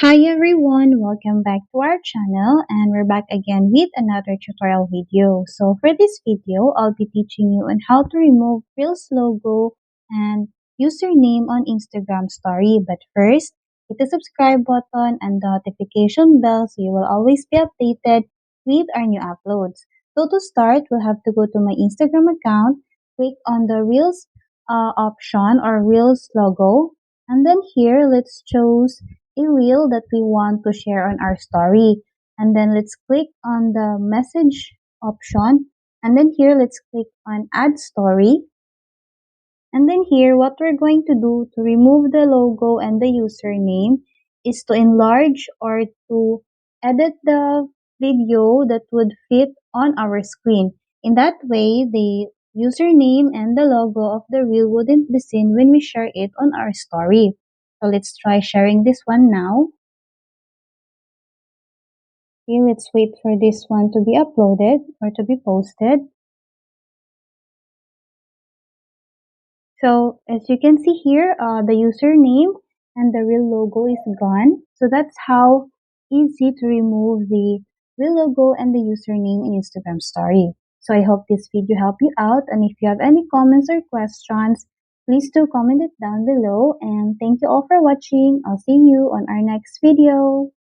Hi everyone, welcome back to our channel and we're back again with another tutorial video. So for this video, I'll be teaching you on how to remove Reels logo and username on Instagram story. But first, hit the subscribe button and the notification bell so you will always be updated with our new uploads. So to start, we'll have to go to my Instagram account, click on the Reels option or Reels logo, and then here let's choose a reel that we want to share on our story. And then let's click on the message option. And then here, let's click on add story. And then here, what we're going to do to remove the logo and the username is to enlarge or to edit the video that would fit on our screen. In that way, the username and the logo of the reel wouldn't be seen when we share it on our story. So let's try sharing this one now. Okay, let's wait for this one to be uploaded or to be posted. So as you can see here, the username and the real logo is gone. So that's how easy to remove the real logo and the username in Instagram story. So I hope this video helped you out. And if you have any comments or questions, please do comment it down below. And thank you all for watching. I'll see you on our next video.